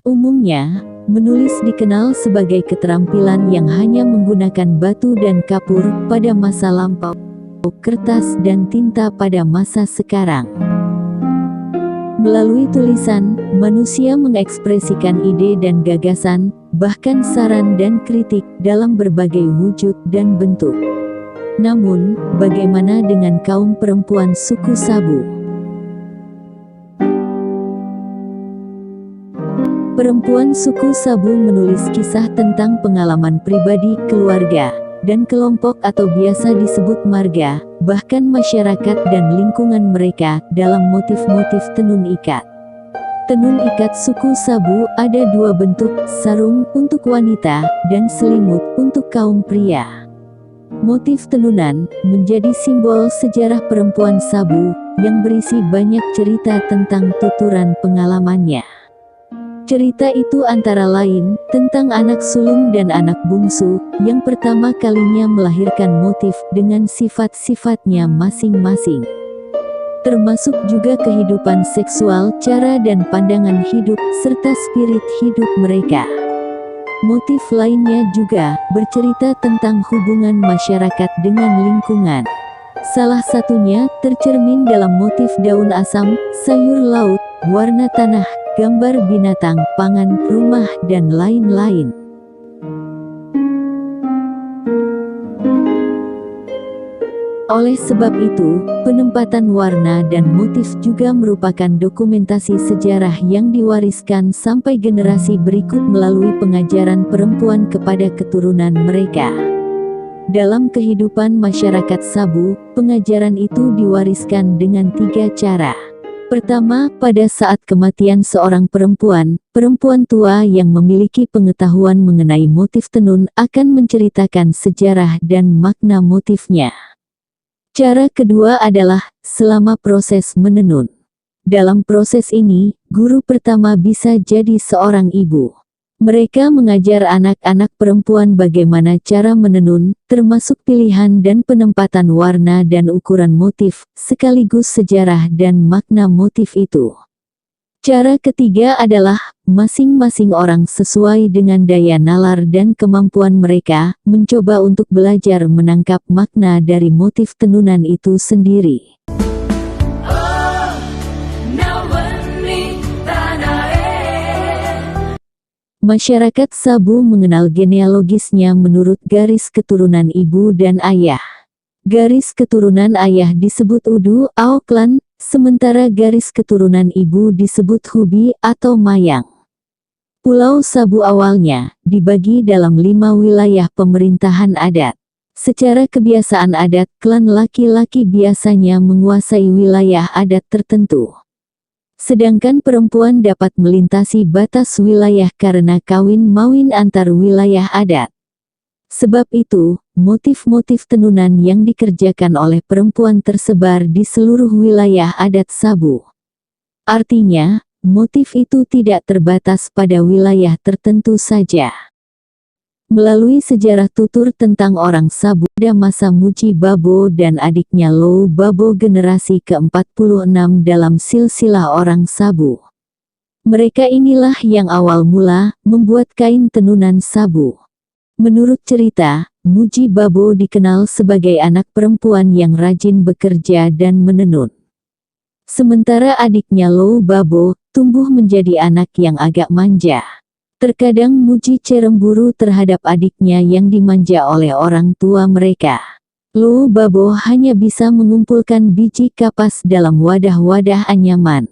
Umumnya, menulis dikenal sebagai keterampilan yang hanya menggunakan batu dan kapur pada masa lampau, kertas dan tinta pada masa sekarang. Melalui tulisan, manusia mengekspresikan ide dan gagasan, bahkan saran dan kritik dalam berbagai wujud dan bentuk. Namun, bagaimana dengan kaum perempuan suku Sabu? Perempuan suku Sabu menulis kisah tentang pengalaman pribadi, keluarga, dan kelompok atau biasa disebut marga, bahkan masyarakat dan lingkungan mereka dalam motif-motif tenun ikat. Tenun ikat suku Sabu ada dua bentuk, sarung untuk wanita, dan selimut untuk kaum pria. Motif tenunan menjadi simbol sejarah perempuan Sabu yang berisi banyak cerita tentang tuturan pengalamannya. Cerita itu antara lain tentang anak sulung dan anak bungsu yang pertama kalinya melahirkan motif dengan sifat-sifatnya masing-masing. Termasuk juga kehidupan seksual, cara dan pandangan hidup, serta spirit hidup mereka. Motif lainnya juga bercerita tentang hubungan masyarakat dengan lingkungan. Salah satunya tercermin dalam motif daun asam, sayur laut, warna tanah, gambar binatang, pangan, rumah, dan lain-lain. Oleh sebab itu, penempatan warna dan motif juga merupakan dokumentasi sejarah yang diwariskan sampai generasi berikut melalui pengajaran perempuan kepada keturunan mereka. Dalam kehidupan masyarakat Sabu, pengajaran itu diwariskan dengan 3 cara. Pertama, pada saat kematian seorang perempuan, perempuan tua yang memiliki pengetahuan mengenai motif tenun akan menceritakan sejarah dan makna motifnya. Cara kedua adalah selama proses menenun. Dalam proses ini, guru pertama bisa jadi seorang ibu. Mereka mengajar anak-anak perempuan bagaimana cara menenun, termasuk pilihan dan penempatan warna dan ukuran motif, sekaligus sejarah dan makna motif itu. Cara ketiga adalah, masing-masing orang sesuai dengan daya nalar dan kemampuan mereka, mencoba untuk belajar menangkap makna dari motif tenunan itu sendiri. Masyarakat Sabu mengenal genealogisnya menurut garis keturunan ibu dan ayah. Garis keturunan ayah disebut Udu atau klan, sementara garis keturunan ibu disebut Hubi atau Mayang. Pulau Sabu awalnya dibagi dalam 5 wilayah pemerintahan adat. Secara kebiasaan adat, klan laki-laki biasanya menguasai wilayah adat tertentu. Sedangkan perempuan dapat melintasi batas wilayah karena kawin-mawin antar wilayah adat. Sebab itu, motif-motif tenunan yang dikerjakan oleh perempuan tersebar di seluruh wilayah adat Sabu. Artinya, motif itu tidak terbatas pada wilayah tertentu saja. Melalui sejarah tutur tentang orang Sabu pada masa Muji Babo dan adiknya Lou Babo generasi ke-46 dalam silsilah orang Sabu. Mereka inilah yang awal mula membuat kain tenunan Sabu. Menurut cerita, Muji Babo dikenal sebagai anak perempuan yang rajin bekerja dan menenun. Sementara adiknya Lou Babo tumbuh menjadi anak yang agak manja. Terkadang Muji cemburu terhadap adiknya yang dimanja oleh orang tua mereka. Lou Babo hanya bisa mengumpulkan biji kapas dalam wadah-wadah anyaman.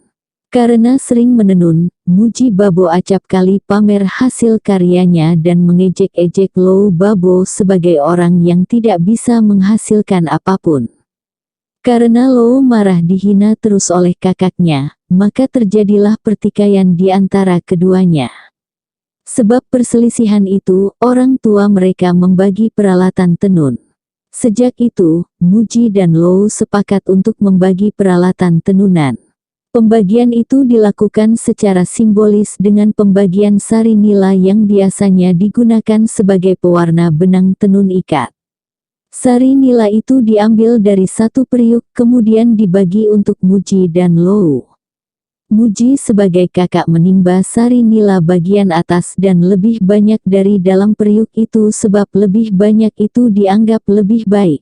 Karena sering menenun, Muji Babo acap kali pamer hasil karyanya dan mengejek-ejek Lou Babo sebagai orang yang tidak bisa menghasilkan apapun. Karena Lou marah dihina terus oleh kakaknya, maka terjadilah pertikaian di antara keduanya. Sebab perselisihan itu, orang tua mereka membagi peralatan tenun. Sejak itu, Muji dan Lou sepakat untuk membagi peralatan tenunan. Pembagian itu dilakukan secara simbolis dengan pembagian sari nila yang biasanya digunakan sebagai pewarna benang tenun ikat. Sari nila itu diambil dari satu periuk kemudian dibagi untuk Muji dan Lou. Muji sebagai kakak menimba Sari Nila bagian atas dan lebih banyak dari dalam periuk itu sebab lebih banyak itu dianggap lebih baik.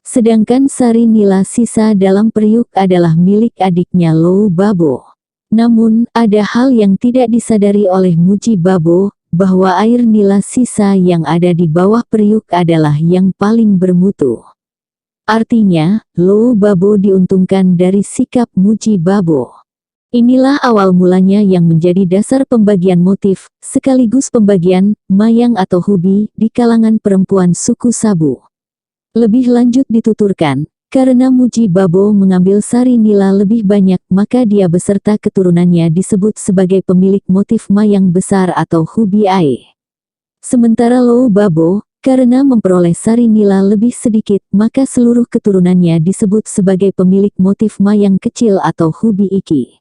Sedangkan Sari Nila sisa dalam periuk adalah milik adiknya Lou Babo. Namun, ada hal yang tidak disadari oleh Muji Babo, bahwa air nila sisa yang ada di bawah periuk adalah yang paling bermutu. Artinya, Lou Babo diuntungkan dari sikap Muji Babo. Inilah awal mulanya yang menjadi dasar pembagian motif, sekaligus pembagian mayang atau hubi di kalangan perempuan suku Sabu. Lebih lanjut dituturkan, karena Muji Babo mengambil Sari Nila lebih banyak, maka dia beserta keturunannya disebut sebagai pemilik motif mayang besar atau hubi ae. Sementara Lou Babo, karena memperoleh Sari Nila lebih sedikit, maka seluruh keturunannya disebut sebagai pemilik motif mayang kecil atau hubi iki.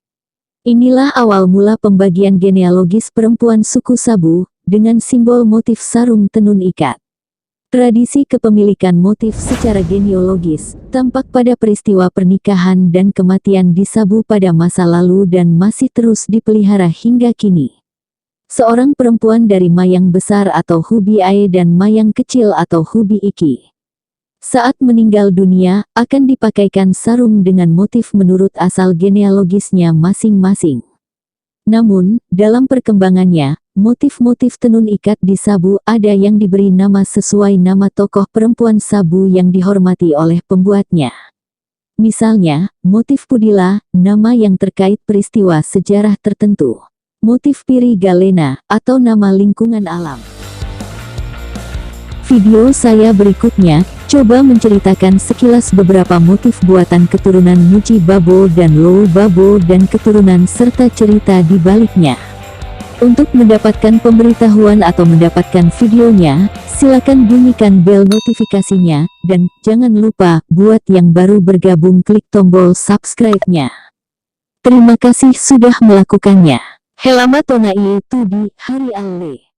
Inilah awal mula pembagian genealogis perempuan suku Sabu, dengan simbol motif sarung tenun ikat. Tradisi kepemilikan motif secara genealogis, tampak pada peristiwa pernikahan dan kematian di Sabu pada masa lalu dan masih terus dipelihara hingga kini. Seorang perempuan dari mayang besar atau hubi ae dan mayang kecil atau hubi iki, saat meninggal dunia, akan dipakaikan sarung dengan motif menurut asal genealogisnya masing-masing. Namun, dalam perkembangannya, motif-motif tenun ikat di Sabu ada yang diberi nama sesuai nama tokoh perempuan Sabu yang dihormati oleh pembuatnya. Misalnya, motif Pudila, nama yang terkait peristiwa sejarah tertentu. Motif Piri Galena, atau nama lingkungan alam. Video saya berikutnya, coba menceritakan sekilas beberapa motif buatan keturunan Muji Babo dan Lou Babo dan keturunan serta cerita di baliknya. Untuk mendapatkan pemberitahuan atau mendapatkan videonya, silakan bunyikan bel notifikasinya, dan jangan lupa buat yang baru bergabung klik tombol subscribe-nya. Terima kasih sudah melakukannya. Helamat Tonai Tudi Hari Alle.